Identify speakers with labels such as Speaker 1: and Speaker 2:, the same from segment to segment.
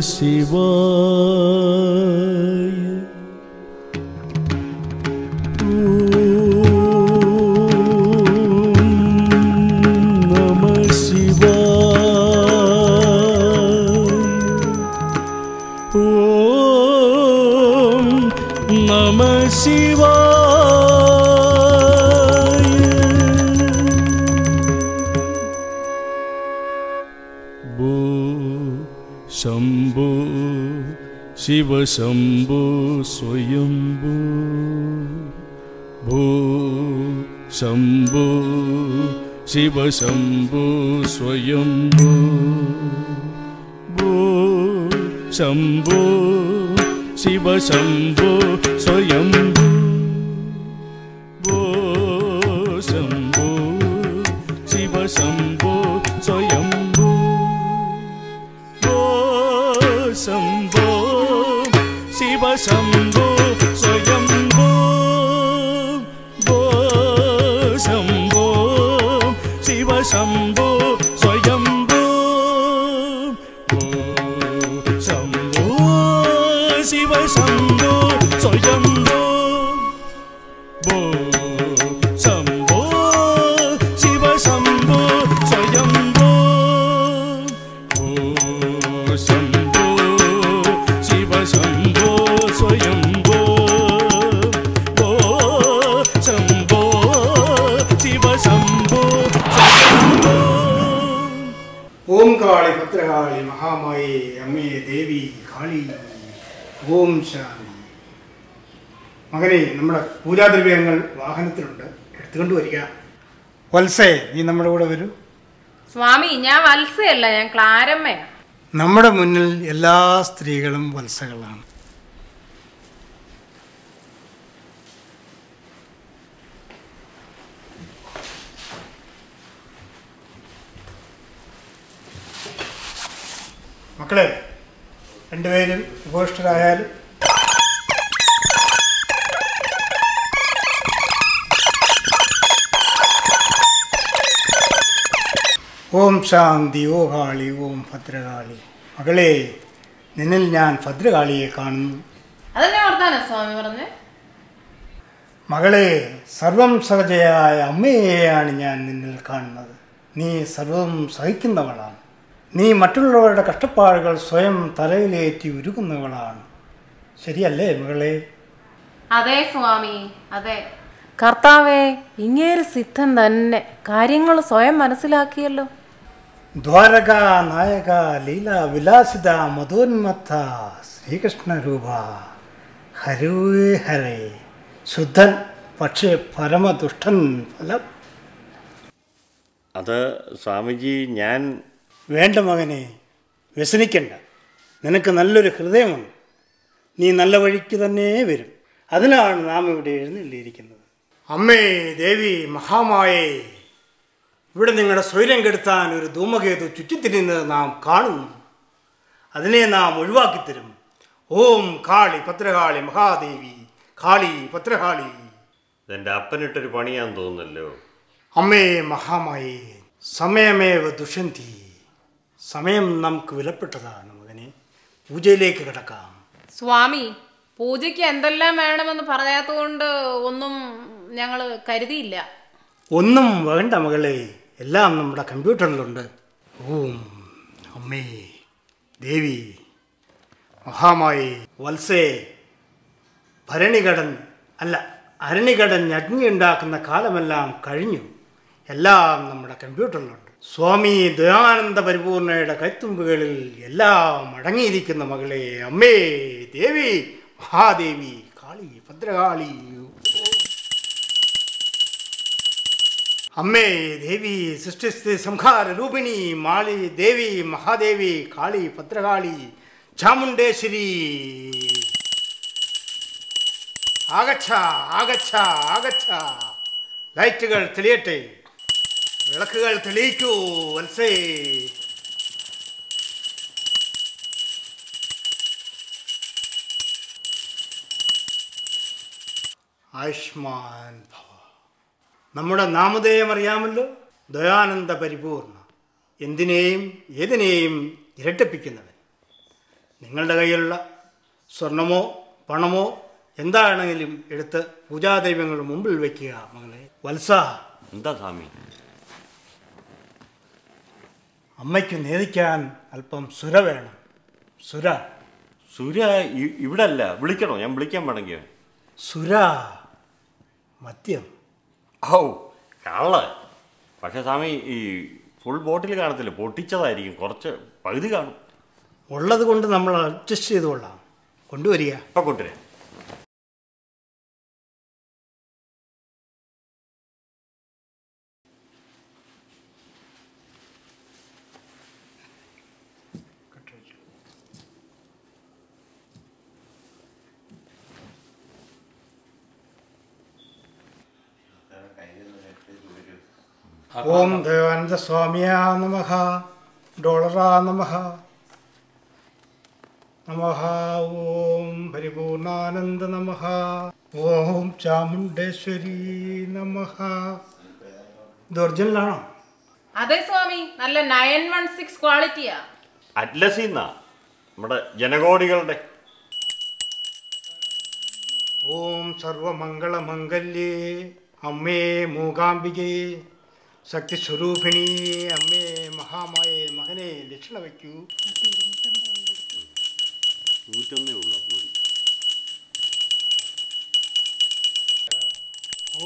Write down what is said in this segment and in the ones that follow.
Speaker 1: ശിവായ. ശംഭോ ശിവശംഭോ സ്വയംഭൂ ഭൂ ശംഭോ ശിവശംഭോ സ്വയംഭൂ ഭൂ ശംഭോ ശിവശംഭോ സ്വയംഭൂ ഭൂ ശംഭോ ശിവശംഭോ സ്വയംഭൂ ശംഭോ ശിവശംഭോ സ്വയംഭോ ഭോ ശംഭോ ശിവശംഭോ സ്വയംഭോ ഭോ ശംഭോ ശിവശംഭോ സ്വയംഭോ ഭോ ശംഭോ ശിവശംഭോ സ്വയംഭോ ഭോ ശംഭോ ശിവശംഭോ സ്വയംഭോ ഭോ ശംഭോ ശിവശംഭോ സ്വയംഭോ.
Speaker 2: ഓം കാളി ഭദ്രകാളി മഹാമായി അമ്മേ ദേവി കാളി. ഓം ശാന്തി. മകനെ, നമ്മുടെ പൂജാദ്രവ്യങ്ങൾ വാഹനത്തിലുണ്ട്, എടുത്തുകൊണ്ട് വരിക. വത്സേ, നീ നമ്മുടെ കൂടെ വരൂ.
Speaker 3: സ്വാമി, ഞാൻ വത്സയല്ല, ഞാൻ ക്ലാരമ്മയാണ്.
Speaker 2: നമ്മുടെ മുന്നിൽ എല്ലാ സ്ത്രീകളും വത്സകളാണ്. മക്കളെ, രണ്ടുപേരും ഉപവിഷ്ടരായാലും ഓം ശാന്തി. ഓ കാളി, ഓം ഭദ്രകാളി. മകളെ, നിന്നിൽ ഞാൻ ഭദ്രകാളിയെ കാണുന്നു.
Speaker 3: അതെന്നെ ഓർത്താനോ സ്വാമി പറഞ്ഞേ?
Speaker 2: മകളെ, സർവം സഹജയായ അമ്മയെയാണ് ഞാൻ നിന്നിൽ കാണുന്നത്. നീ സർവം സഹിക്കുന്നവളാണ്. നീ മറ്റുള്ളവരുടെ കഷ്ടപ്പാടുകൾ സ്വയം തലയിലേറ്റി ഉരുകുന്നവളാണ്. ശരിയല്ലേ മകളെ?
Speaker 3: അതെ സ്വാമി, അതെ. കർത്താവേ, ഇങ്ങേര് സിദ്ധൻ തന്നെ കാര്യങ്ങൾ സ്വയം മനസ്സിലാക്കിയല്ലോ.
Speaker 2: ദ്വാരക നായക ലീല വിലാസിത മധോന്മത്ത ശ്രീകൃഷ്ണ രൂപ ഹരേ ഹരേ. ശുദ്ധൻ, പക്ഷേ പരമദുഷ്ടൻ ഫലം.
Speaker 4: അത് സ്വാമിജി, ഞാൻ
Speaker 2: വേണ്ട മകനെ, വ്യസനിക്കണ്ട. നിനക്ക് നല്ലൊരു ഹൃദയമുണ്ട്. നീ നല്ല വഴിക്ക് തന്നെ വരും. അതിനാണ് നാം ഇവിടെ എഴുന്നള്ളിയിരിക്കുന്നത്. അമ്മേ ദേവി മഹാമായേ, ഇവിടെ നിങ്ങളുടെ സ്വൈര്യം കെടുത്താൻ ഒരു ധൂമകേതു ചുറ്റിത്തിരിയുന്നത് നാം കാണുന്നു. അതിനെ നാം ഒഴിവാക്കിത്തരും. ഓം കാളി ഭദ്രകാളി മഹാദേവി കാളി ഭദ്രകാളി.
Speaker 4: ഇതെൻ്റെ അപ്പനിട്ടൊരു പണിയാന്ന് തോന്നുന്നല്ലോ.
Speaker 2: അമ്മേ മഹാമായേ, സമയമേവ ദുഷന്തി. സമയം നമുക്ക് വിലപ്പെട്ടതാണ് മകനെ. പൂജയിലേക്ക് കിടക്കാം.
Speaker 3: സ്വാമി, പൂജയ്ക്ക് എന്തെല്ലാം വേണമെന്ന് പറയാത്തതുകൊണ്ട് ഒന്നും ഞങ്ങൾ കരുതിയില്ല.
Speaker 2: ഒന്നും വേണ്ട മകളെ, എല്ലാം നമ്മുടെ കമ്പ്യൂട്ടറിലുണ്ട്. ഓം അമ്മേ ദേവി മഹാമായി. വത്സേ, ഭരണികടൻ അല്ല അരണികടൻ അഗ്നി ഉണ്ടാക്കുന്ന കാലമെല്ലാം കഴിഞ്ഞു. എല്ലാം നമ്മുടെ കമ്പ്യൂട്ടറിലുണ്ട്. സ്വാമി ദയാനന്ദ പരിപൂർണയുടെ കൈത്തുമ്പുകളിൽ എല്ലാം അടങ്ങിയിരിക്കുന്ന മകളെ അമ്മേ ദേവി മഹാദേവി കാളി ഭദ്രകാളി. അമ്മേ ദേവി സൃഷ്ടിസ്ഥിതി സംഹാര രൂപിണി മാളി ദേവി മഹാദേവി കാളി ഭദ്രകാളി ചാമുണ്ടേശ്വരി. ആഗച്ഛ ആഗച്ഛ ആഗച്ഛ. ലൈറ്റുകൾ തെളിയട്ടെ, വിളക്കുകൾ തെളിയിക്കൂ വത്സേ. ആയുഷ്മാൻ ഭവ. നമ്മുടെ നാമധേയം അറിയാമല്ലോ, ദയാനന്ദ പരിപൂർണ. എന്തിനേയും ഏതിനേയും ഇരട്ടിപ്പിക്കുന്നവൻ. നിങ്ങളുടെ കയ്യിലുള്ള സ്വർണമോ പണമോ എന്താണെങ്കിലും എടുത്ത് പൂജാദൈവങ്ങളുടെ മുമ്പിൽ വയ്ക്കുക മകളെ. വത്സ,
Speaker 4: എന്താ സ്വാമി?
Speaker 2: അമ്മയ്ക്ക് നേദിക്കാൻ അല്പം സുര വേണം. സുര
Speaker 4: സുര ഇവിടെ അല്ല, വിളിക്കണോ? ഞാൻ വിളിക്കാൻ വേണമെങ്കിൽ.
Speaker 2: സുര മദ്യം.
Speaker 4: ഔ കള്ള. പക്ഷേ സ്വാമി ഈ ഫുൾ ബോട്ടിൽ കാണത്തില്ല, പൊട്ടിച്ചതായിരിക്കും, കുറച്ച് പകുതി കാണും.
Speaker 2: ഉള്ളത് കൊണ്ട് നമ്മൾ അഡ്ജസ്റ്റ് ചെയ്തുകൊള്ളാം. കൊണ്ടുവരിക.
Speaker 4: ഇപ്പം കൊണ്ടുവരാം.
Speaker 2: ഓം ദേവാനന്ദ സ്വാമിയാ നമഃ. ഡോളറാ നമഃ. നമഃ. ഓം പരിപൂർണാനന്ദ നമഃ. ഓം ചാമുണ്ടേശ്വരി നമഃ. ഇത് ഒറിജിനലാണോ?
Speaker 3: അതെ സ്വാമി, നല്ല 916 ക്വാളിറ്റിയാ.
Speaker 4: അറ്റ്ലസിന്നാ, നമ്മുടെ ജനകോടികളുടെ.
Speaker 2: ഓം സർവമംഗളമംഗല്യേ അമ്മേ മൂകാംബികേ ശക്തിസ്വരൂപിണി അമ്മേ മഹാമായേ മകനെ ദക്ഷിണ വയ്ക്കൂ.
Speaker 4: 101 ഉള്ളൂ.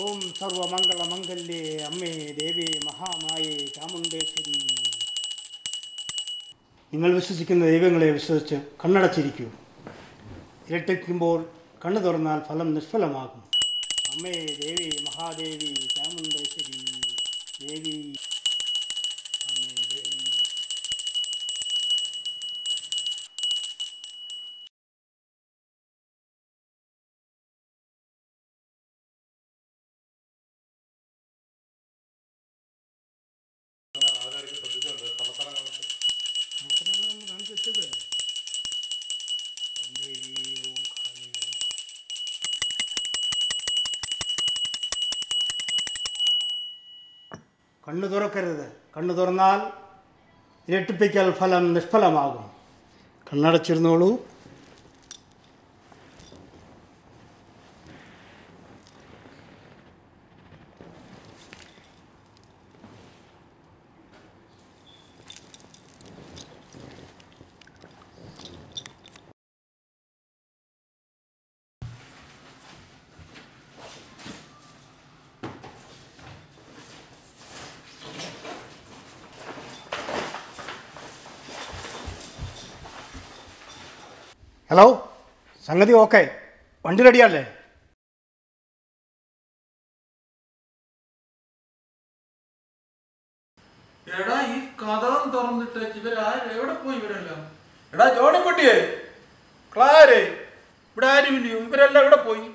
Speaker 2: ഓം സർവമംഗളമംഗല്യേ അമ്മേ ദേവി മഹാമായേ ചാമുണ്ടേശ്വരി. നിങ്ങൾ വിശ്വസിക്കുന്ന ദൈവങ്ങളെ വിശ്വസിച്ച് കണ്ണടച്ചിരിക്കൂ. ഇരട്ടിക്കുമ്പോൾ കണ്ണു തുറന്നാൽ ഫലം നിഷ്ഫലമാകും. അമ്മേ ദേവി മഹാദേവി ചാമുണ്ടേശ്വരി ദേവി അമ്മേ ദേവി. കണ്ണു തുറക്കരുത്. കണ്ണു തുറന്നാൽ ഇരട്ടിപ്പിക്കൽ ഫലം നിഷ്ഫലമാകും. കണ്ണടച്ചിരുന്നോളൂ. ഹലോ, സംഗതി ഓക്കെ? വണ്ടി റെഡിയല്ലേ?
Speaker 5: എടാ ഈ കഥം തുറന്നിട്ട് എവിടെ പോയി ഇവരെല്ലാം? എടാ ജോണിക്കുട്ടിയെ, ക്ലാരെ, ഇവിടെ ആരുമില്ലയോ? ഇവരെല്ലാം എവിടെ പോയി?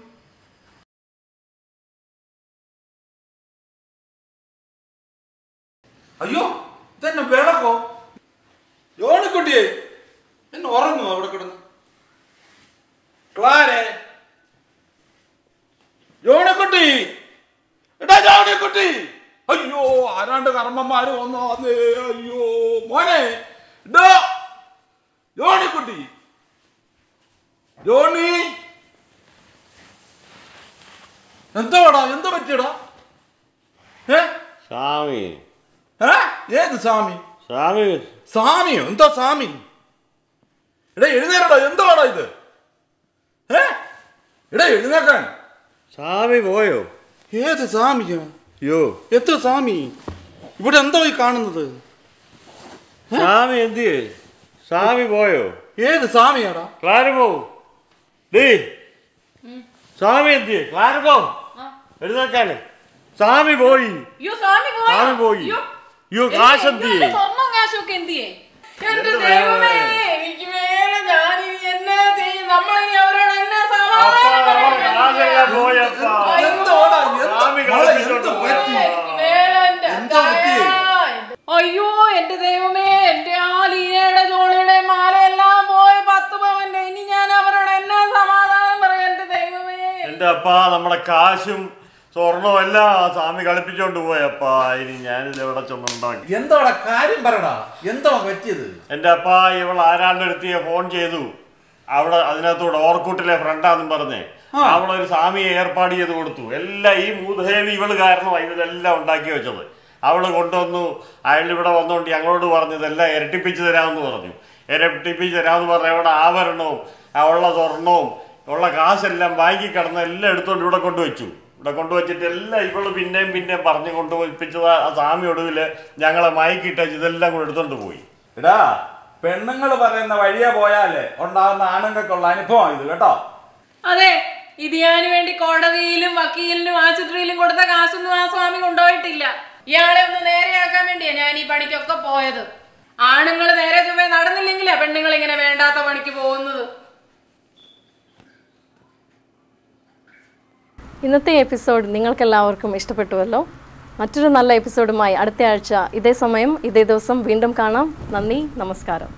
Speaker 5: അയ്യോ, ഇതെന്നെ വിളക്കോ? ജോണിക്കുട്ടിയെ, എന്നെ ഉറങ്ങുമോ അവിടെ കിടന്ന്? ക്ലാരെ, ജോണിക്കുട്ടി, എടാ ജോണിക്കുട്ടി. അയ്യോ, ആരാണ്ട് കർമ്മന്മാര് വന്നോ? അതെ, അയ്യോ മോനെ, ഇടോ ജോണിക്കുട്ടി, ജോണി, എന്താടാ? എന്താ പറ്റിയടാ?
Speaker 4: സ്വാമി.
Speaker 5: ഏത് സ്വാമി?
Speaker 4: സ്വാമി.
Speaker 5: സ്വാമിയോ? എന്താ സ്വാമി? എടാ എഴുന്നേരടാ. എന്താടാ ഇത്? എടാ എഴുന്നേക്കാൻ.
Speaker 4: സ്വാമി പോയോ?
Speaker 5: ഏത് സ്വാമിയാ?
Speaker 4: അയ്യോ,
Speaker 5: എത്ര സ്വാമി? ഇവിടെ എന്താ ഈ കാണുന്നത്?
Speaker 4: സ്വാമി എന്തിയേ? സ്വാമി പോയോ?
Speaker 5: ഏത് സ്വാമിയാടാ?
Speaker 4: ക്ലാരമോ, ഡേ സ്വാമി എന്തിയേ? ക്ലാരമോ, എഴുന്നേക്കാന്. സ്വാമി പോയി. സ്വാമി പോയി. അയ്യോ, കാശ് എന്തിയേ?
Speaker 3: സ്വർണ്ണം കാശൊക്കെ എന്തിയേ? എന്റെ ദൈവമേ, എനിക്ക് മേലെ ഞാനിനി എന്നാ ചെയ്യും? നമ്മളിനി അവരോട് എന്നാ സമാധാനം പറയാൻ?
Speaker 4: പോയപ്പാ.
Speaker 5: എന്തോടാ?
Speaker 4: സ്വാമി
Speaker 5: എന്ത് പറ്റി?
Speaker 3: അയ്യോ എന്റെ ദൈവമേ, എന്റെ ആ ലീനയുടെ ജോളിയുടെ മാലയെല്ലാം പോയി 10 പവന്റെ. ഇനി ഞാൻ അവരോട് എന്നാ സമാധാനം പറയാം? എന്റെ ദൈവമേ,
Speaker 4: എന്റെ അപ്പാ, നമ്മുടെ കാശും സ്വർണ്ണമെല്ലാം ആ സ്വാമി കളിപ്പിച്ചോണ്ട് പോയപ്പാ. ഇനി ഞാനിത് എവിടെ ചെന്നുണ്ടാക്കി?
Speaker 5: എന്തോടാ കാര്യം പറയടാ, എന്തോ പറ്റിയത്?
Speaker 4: എൻ്റെ അപ്പാ ഇവൾ ആരാണ്ട് എടുത്തിയെ ഫോൺ ചെയ്തു. അവിടെ അതിനകത്തൂടെ ഓർക്കൂട്ടിലെ ഫ്രണ്ടാന്നും പറഞ്ഞേ അവിടെ ഒരു സ്വാമിയെ ഏർപ്പാട് ചെയ്ത് കൊടുത്തു. എല്ലാം ഈ മൂദേവി ഇവള് കാരണമായി ഇതെല്ലാം ഉണ്ടാക്കി വെച്ചത്. അവള് കൊണ്ടുവന്നു. അയാൾ ഇവിടെ വന്നുകൊണ്ട് ഞങ്ങളോട് പറഞ്ഞു ഇതെല്ലാം ഇരട്ടിപ്പിച്ച് തരാമെന്ന് പറഞ്ഞു. ഇരട്ടിപ്പിച്ച് തരാമെന്ന് പറഞ്ഞ ഇവിടെ ആഭരണവും ഉള്ള സ്വർണവും ഉള്ള കാശെല്ലാം ബാങ്കിൽ കിടന്ന് എല്ലാം എടുത്തുകൊണ്ട് ഇവിടെ കൊണ്ടുവച്ചു. ഇവിടെ കൊണ്ടുവച്ചിട്ട് എല്ലാം ഇവള് പിന്നെയും പറഞ്ഞു കൊണ്ടുപോയിപ്പിച്ചത്. ആ സ്വാമി ഒടുവിൽ ഞങ്ങളെ മയക്കിട്ടച്ച് ഇതെല്ലാം കൂടെ എടുത്തോണ്ട് പോയി.
Speaker 5: എടാ, പെണ്ണുങ്ങൾ പറയുന്ന വഴിയെ പോയാലേ ഉണ്ടാകുന്ന ആണുങ്ങൾക്കുള്ള അനുഭവം ഇത് കേട്ടോ.
Speaker 3: അതെ, ഇത് ഞാൻ വേണ്ടി കോടതിയിലും വക്കീലിനും ആശുപത്രിയിലും കൊടുത്ത കാശൊന്നും ആ സ്വാമി കൊണ്ടുപോയിട്ടില്ല. ഇയാളെ ഒന്ന് നേരെയാക്കാൻ വേണ്ടിയാ ഞാൻ ഈ പണിക്കൊക്കെ പോയത്. ആണുങ്ങൾ നേരെ ചൊവ്വേ നടന്നില്ലെങ്കിലാ പെണ്ണുങ്ങൾ ഇങ്ങനെ വേണ്ടാത്ത പണിക്ക് പോകുന്നത്.
Speaker 6: ഇന്നത്തെ എപ്പിസോഡ് നിങ്ങൾക്കെല്ലാവർക്കും ഇഷ്ടപ്പെട്ടുവല്ലോ. മറ്റൊരു നല്ല എപ്പിസോഡുമായി അടുത്ത ആഴ്ച ഇതേ സമയം ഇതേ ദിവസം വീണ്ടും കാണാം. നന്ദി, നമസ്കാരം.